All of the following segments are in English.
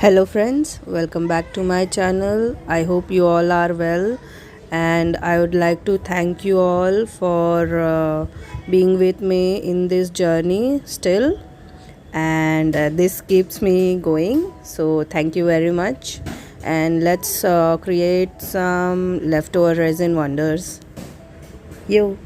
Hello friends, welcome back to my channel. I hope you all are well, and I would like to thank you all for being with me in this journey still, and this keeps me going. So thank you very much, and let's create some leftover resin wonders. You.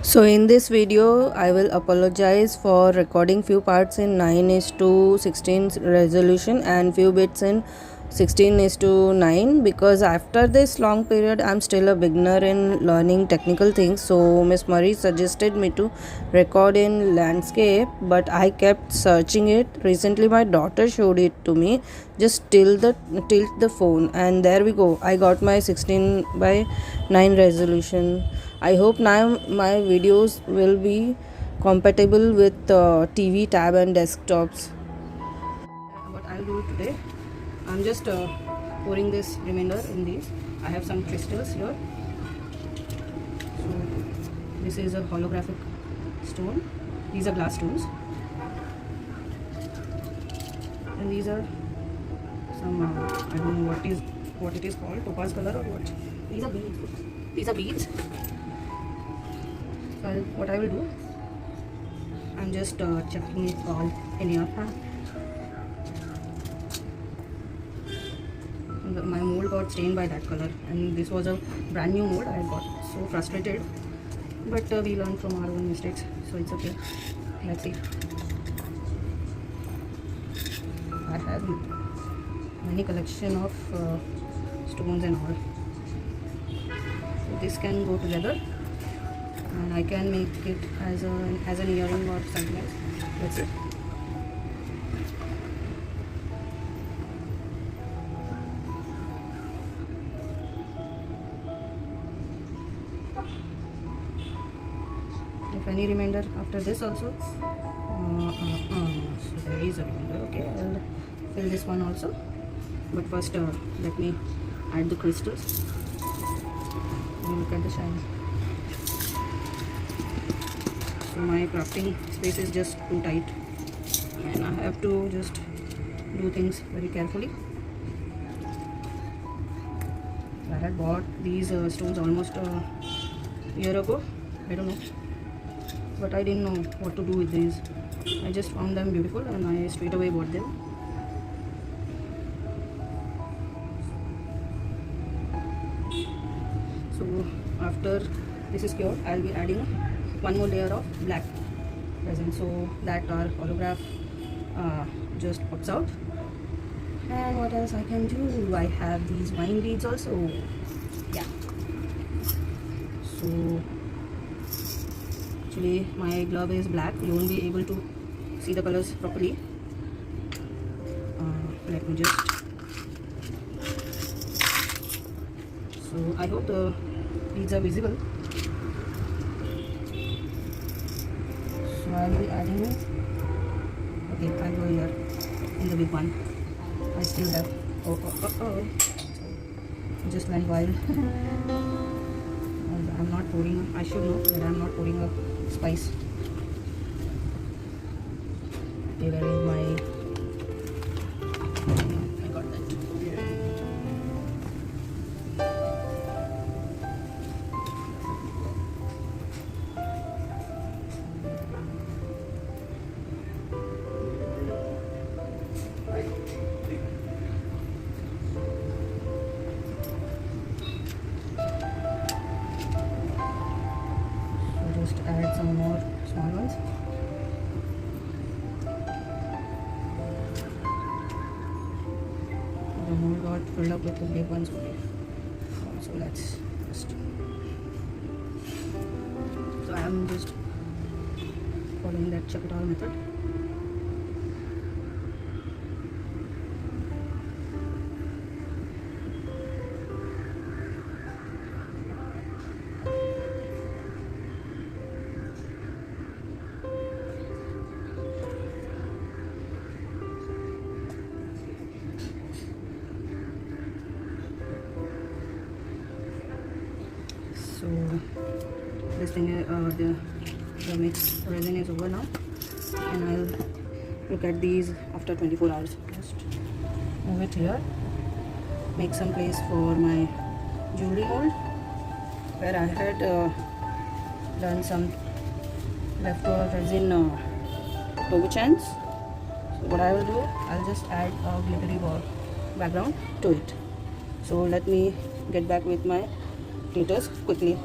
So in this video I will apologize for recording few parts in 9 is to 16 resolution and few bits in 16 is to 9 because after this long period I'm still a beginner in learning technical things. So Miss Murray suggested me to record in landscape, but I kept searching it. Recently my daughter showed it to me. Just tilt the phone and there we go. I got my 16 by 9 resolution. I hope now my videos will be compatible with TV, tab and desktops. What I'll do today, I'm just pouring this remainder in these. I have some crystals here. So this is a holographic stone. These are glass stones. And these are some, I don't know what it is called, topaz color or what. These are beads. These are beads. So what I will do, I'm just chucking it all in here. My mold got stained by that color, and this was a brand new mold. I got so frustrated, but we learn from our own mistakes, so it's okay. Let's see. I have many collection of stones and all, so this can go together and I can make it as an earring or something else. Let's see. If any remainder after this also, so there is a remainder. Okay, I'll fill this one also, but first let me add the crystals. Look at the shine. So my crafting space is just too tight and I have to just do things very carefully. I had bought these stones almost a year ago. I don't know, but I didn't know what to do with these. I just found them beautiful and I straight away bought them. So after this is cured, I'll be adding one more layer of black resin so that our holograph just pops out. And what else I can do? I have these wine beads also. Yeah. So actually my glove is black. You won't be able to see the colors properly. Let me just. So I hope the beads are visible. So I'll be adding it. Okay, I'll go here in the big one. I still have. Oh. Just went wild. I'm not pouring. I should know that I'm not pouring a spice. Okay, where is my? I got that. Just add some more small ones. The mold got filled up with the big ones only. So let's just. So I am just following that chuck it all method. So this thing, the mixed resin is over now, and I'll Look at these after 24 hours. Just move it here. Make some place for my jewelry mold where I had done some leftover resin togu chans. So what I will do, I'll just add a glittery background to it. So let me get back with my glitters quickly.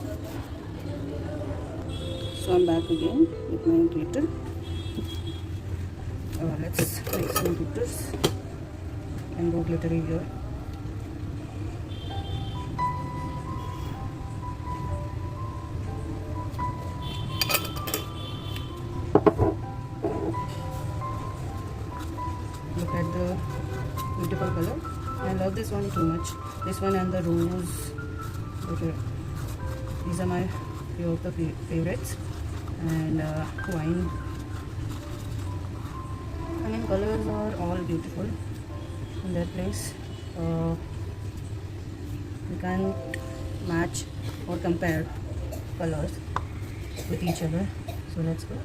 So I'm back again with my glitter. Let's make some glitters and go glittery here. Look at the beautiful color. I love this one too much. This one and the rose. Okay. These are my few of the favorites. And wine. I mean, colors are all beautiful in that place. We can't match or compare colors with each other. So let's go.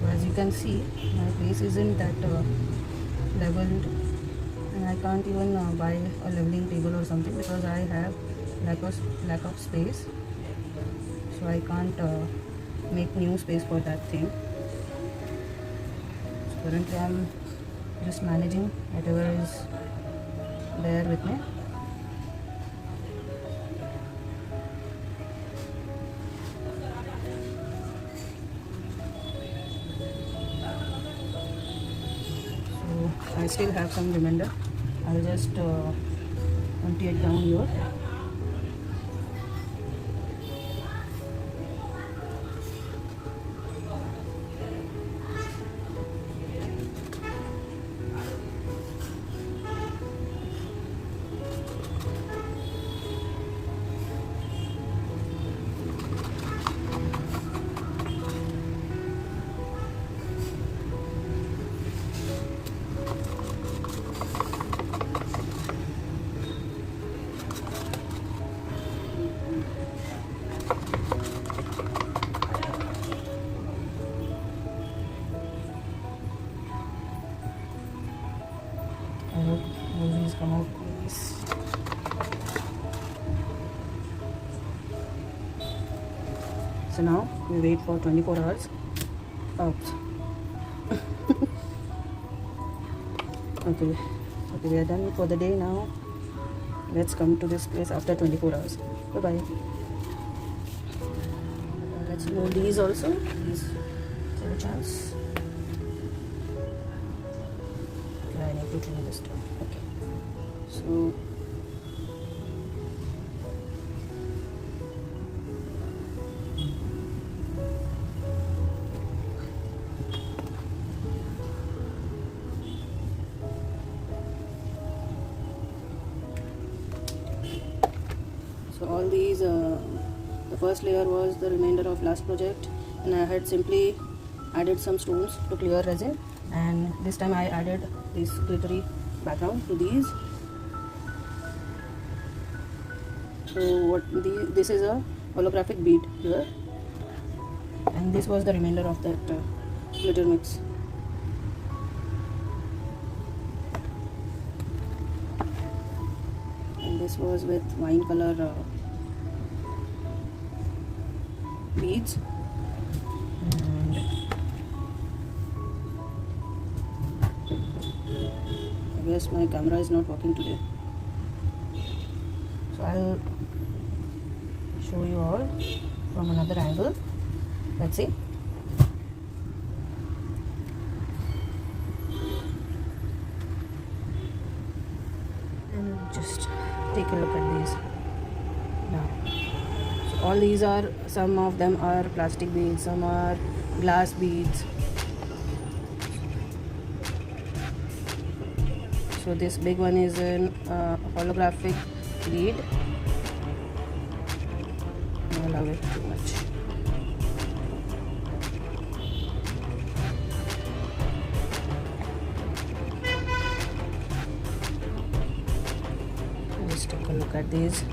As you can see, my face isn't that leveled, and I can't even buy a leveling table or something because I have lack of space, so I can't make new space for that thing. So currently I'm just managing whatever is there with me. I still have some remainder. I'll just empty it down here. I hope all these come out nice. So now we wait for 24 hours. Oops. Okay, we are done for the day now. Let's come to this place after 24 hours. Bye bye. Let's move these also. These have a chance. I need to trim this down. Okay. So all these the first layer was the remainder of last project, and I had simply added some stones to clear resin, and this time I added this glittery background to these. So this is a holographic bead here, and this was the remainder of that glitter mix. And this was with wine color beads. And I guess my camera is not working today, so I'll show you all from another angle. Let's see. And just take a look at these now. So all these are, some of them are plastic beads, some are glass beads. So this big one is an holographic bead. I love it too much. Let's take a look at these.